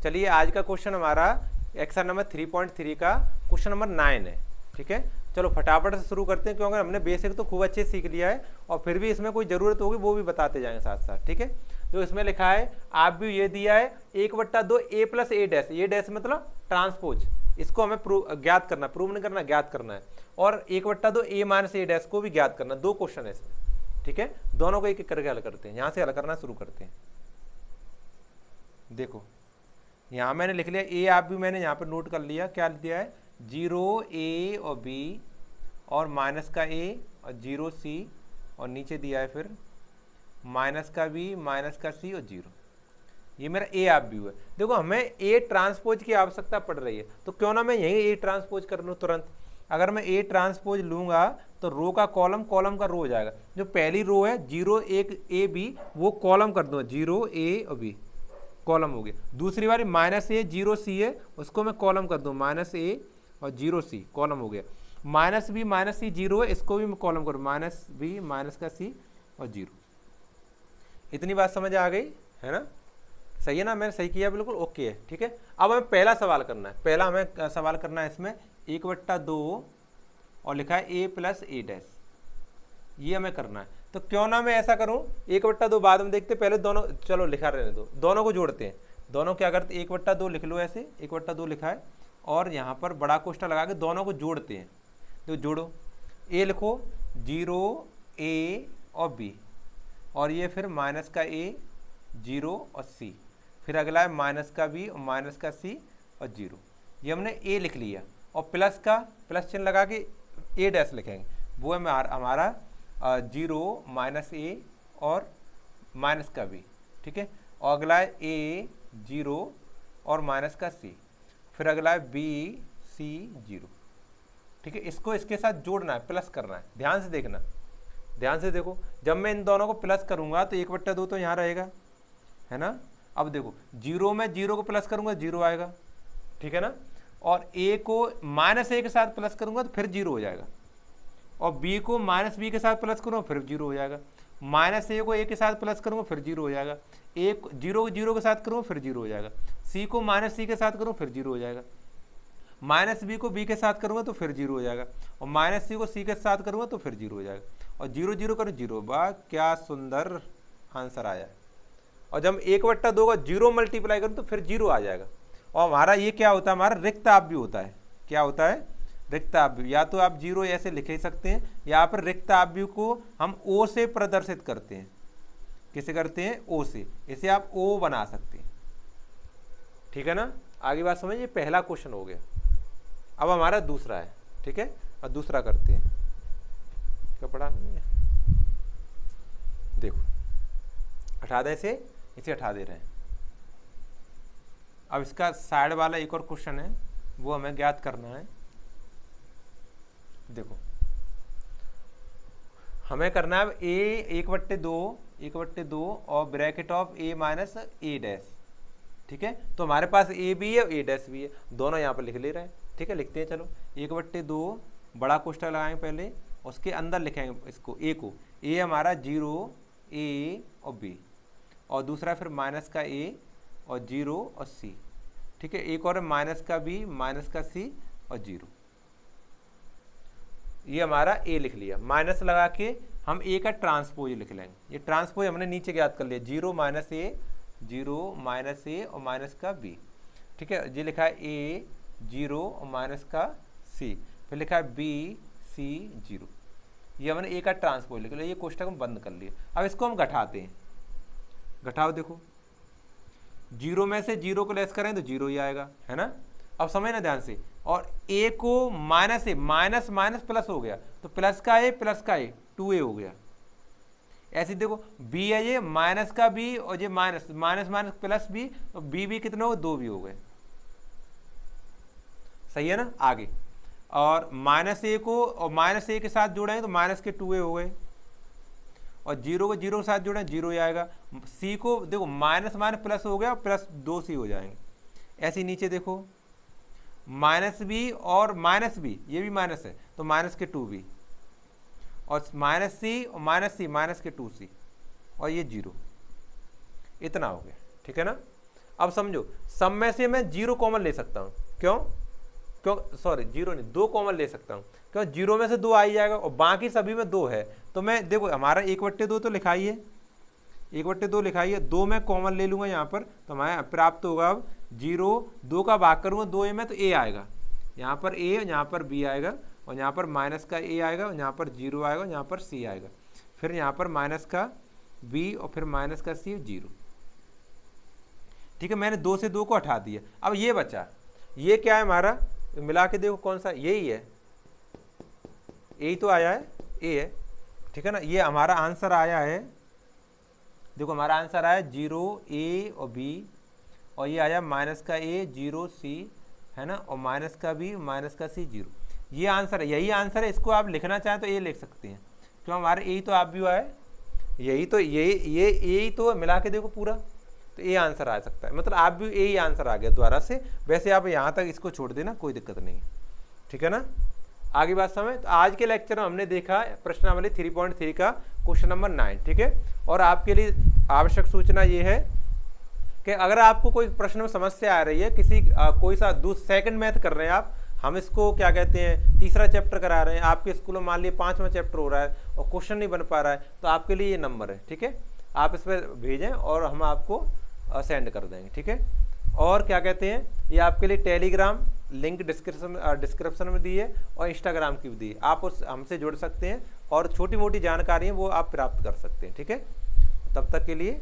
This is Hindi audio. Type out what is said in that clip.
चलिए आज का क्वेश्चन हमारा एक्सरसाइज नंबर 3.3 का क्वेश्चन नंबर 9 है। ठीक है, चलो फटाफट से शुरू करते हैं, क्योंकि हमने बेसिक तो खूब अच्छे सीख लिया है और फिर भी इसमें कोई ज़रूरत होगी वो भी बताते जाएंगे साथ साथ। ठीक है, तो इसमें लिखा है आप भी ये दिया है 1/2 a प्लस ए डैश, ये डैश मतलब ट्रांसपोज, इसको हमें ज्ञात करना, प्रूव नहीं करना, ज्ञात करना है। और 1/2 a माइनस ए डैश को भी ज्ञात करना। दो क्वेश्चन है इसमें। ठीक है, दोनों को एक एक करके हल करते हैं। यहाँ से हल करना शुरू करते हैं। देखो यहाँ मैंने लिख लिया ए, आप भी मैंने यहाँ पर नोट कर लिया, क्या दिया है 0 a और b और माइनस का a और 0 c और नीचे दिया है फिर माइनस का b माइनस का c और 0। ये मेरा ए आप भी हुआ। देखो हमें ए ट्रांसपोज की आवश्यकता पड़ रही है, तो क्यों ना मैं यही ए ट्रांसपोज कर लूँ तुरंत। अगर मैं ए ट्रांसपोज लूँगा तो रो का कॉलम, कॉलम का रो हो जाएगा। जो पहली रो है 0 1 a b वो कॉलम कर दूँगा, 0 a और b कॉलम हो गया। दूसरी बारी माइनस ए 0 c है, उसको मैं कॉलम कर दूँ, माइनस ए और 0 c कॉलम हो गया। माइनस बी माइनस सी 0 है, इसको भी मैं कॉलम करूँ, माइनस बी माइनस का c और 0। इतनी बात समझ आ गई है ना? सही है ना? मैंने सही किया, बिल्कुल ओके है। ठीक है, अब हमें पहला सवाल करना है। पहला हमें सवाल करना है इसमें 1/2 और लिखा है a प्लस ए डैश, ये हमें करना है। तो क्यों ना मैं ऐसा करूं, 1/2 बाद में देखते, पहले दोनों चलो लिखा रहने दो, दोनों को जोड़ते हैं। दोनों क्या करते, 1/2 लिख लो, ऐसे 1/2 लिखा है और यहाँ पर बड़ा कोष्ठक लगा के दोनों को जोड़ते हैं। तो जोड़ो, a लिखो 0 a और b और ये फिर माइनस का a 0 और c, फिर अगला है माइनस का b और माइनस का c और 0। ये हमने a लिख लिया और प्लस का प्लस चिन्ह लगा के a डैश लिखेंगे, वो है हमारा 0 माइनस a और माइनस का b। ठीक है, और अगला है a 0 और माइनस का c, फिर अगला है b c 0। ठीक है, इसको इसके साथ जोड़ना है, प्लस करना है। ध्यान से देखना, ध्यान से देखो, जब मैं इन दोनों को प्लस करूंगा तो 1/2 तो यहाँ रहेगा, है ना? अब देखो 0 में 0 को प्लस करूंगा 0 आएगा, ठीक है ना? और a को माइनस a के साथ प्लस करूंगा तो फिर 0 हो जाएगा, और b को माइनस b के साथ प्लस करूंगा फिर 0 हो जाएगा। माइनस a को a के साथ प्लस करूंगा फिर 0 हो जाएगा। a को 0 के साथ करूंगा फिर 0 हो जाएगा। c को माइनस c के साथ करूंगा फिर 0 हो जाएगा। माइनस b को b के साथ करूंगा तो फिर 0 हो जाएगा, और माइनस c को c के साथ करूंगा तो फिर 0 हो जाएगा। और 0 0 करो 0, वाह क्या सुंदर आंसर आया। और जब 1/2 का 0 मल्टीप्लाई करूँ तो फिर 0 आ जाएगा। और हमारा ये क्या होता है, हमारा रिक्त आप भी होता है। क्या होता है? रिक्त आप भी। या तो आप 0 ऐसे लिख ही सकते हैं, यहाँ पर रिक्त आप भी को हम O से प्रदर्शित करते हैं। किसे करते हैं? O से। इसे आप O बना सकते हैं। ठीक है ना? आगे बात समझिए, पहला क्वेश्चन हो गया। अब हमारा दूसरा है। ठीक है, और दूसरा करते हैं। क्या पढ़ा नहीं है? देखो हटा दें इसे हटा दे रहे हैं। अब इसका साइड वाला एक और क्वेश्चन है, वो हमें ज्ञात करना है। देखो हमें करना है a 1/2 और bracket of a minus A dash. ठीक है, तो हमारे पास a भी है a डैश भी है, दोनों यहाँ पर लिख ले रहे हैं। ठीक है, लिखते हैं। चलो 1/2 बड़ा कोष्ठक लगाएंगे पहले, उसके अंदर लिखेंगे इसको a को। a हमारा 0 a और b, और दूसरा फिर माइनस का a और 0 और c। ठीक है, एक और माइनस का b माइनस का c और 0। ये हमारा a लिख लिया। माइनस लगा के हम a का ट्रांसपोज लिख लेंगे। ये ट्रांसपोज हमने नीचे ज्ञात कर लिया, 0 माइनस a 0 माइनस a और माइनस का b। ठीक है, ये लिखा है a 0 और माइनस का c, फिर लिखा है b c 0। ये हमने a का ट्रांसपोज लिख लिया। ये कोष्ठक हम बंद कर लिए। अब इसको हम घटाते हैं। घटाओ, देखो 0 में से 0 को लेस करें तो 0 ही आएगा, है ना? अब समझना ध्यान से। और a को माइनस ए, माइनस माइनस प्लस हो गया, तो प्लस का a 2a हो गया। ऐसे देखो b है, ये माइनस का b और ये minus minus minus plus b, तो b कितने हो? 2 भी हो गए। सही है ना? आगे और माइनस ए को और माइनस ए के साथ जोड़ेंगे तो माइनस के 2a हो गए, और 0 को 0 के साथ जोड़ें 0 ही आएगा। c को देखो माइनस माइनस प्लस हो गया, प्लस 2c हो जाएंगे। ऐसे नीचे देखो माइनस b और माइनस b, ये भी माइनस है तो माइनस के 2b, और माइनस c और माइनस के 2c, और ये 0। इतना हो गया। ठीक है ना? अब समझो, सब में से मैं 0 कॉमन ले सकता हूँ, क्यों क्यों सॉरी 0 नहीं, 2 कॉमन ले सकता हूँ, क्यों 0 में से 2 आ ही जाएगा और बाकी सभी में 2 है। तो मैं देखो हमारा 1/2 तो लिखा ही है, 1/2 लिखा ही है, 2 मैं कॉमन ले लूँगा यहाँ पर, तो हमारा प्राप्त होगा अब 0, 2 का भाग करूँगा 2a में तो a आएगा, यहाँ पर a, यहाँ पर b आएगा, और यहाँ पर माइनस का a आएगा, और यहाँ पर 0 आएगा, यहाँ पर c आएगा, फिर यहाँ पर माइनस का b और फिर माइनस का c 0। ठीक है, मैंने 2 से 2 को हटा दिया। अब ये बचा, ये क्या है हमारा, मिला के देखो कौन सा, यही है, यही तो आया है, ए है। ठीक है ना, ये हमारा आंसर आया है, देखो हमारा आंसर आया 0a और b, और ये आया माइनस का a 0c है ना, और माइनस का b माइनस का c 0। ये आंसर है, यही आंसर है। इसको आप लिखना चाहें तो ये लिख सकते हैं, क्यों हमारे यही तो आप भी आया, यही तो यही तो मिला के देखो पूरा, तो ये आंसर आ सकता है, मतलब आप भी यही आंसर आ गया दोबारा से। वैसे आप यहाँ तक इसको छोड़ देना, कोई दिक्कत नहीं, ठीक है ना। आगे बात समझ। तो आज के लेक्चर में हमने देखा प्रश्नावली 3.3 का क्वेश्चन नंबर 9, ठीक है। और आपके लिए आवश्यक सूचना ये है कि अगर आपको कोई प्रश्न में समस्या आ रही है, किसी कोई सा सेकंड मैथ कर रहे हैं आप, हम इसको क्या कहते हैं तीसरा चैप्टर करा रहे हैं, आपके स्कूल में मान लीजिए 5वां चैप्टर हो रहा है और क्वेश्चन नहीं बन पा रहा है, तो आपके लिए ये नंबर है, ठीक है। आप इस पर भेजें और हम आपको सेंड कर देंगे, ठीक है। और क्या कहते हैं, ये आपके लिए टेलीग्राम लिंक डिस्क्रिप्शन में दी है और इंस्टाग्राम की भी दी है, आप उस हमसे जुड़ सकते हैं और छोटी मोटी जानकारी है वो आप प्राप्त कर सकते हैं, ठीक है। तब तक के लिए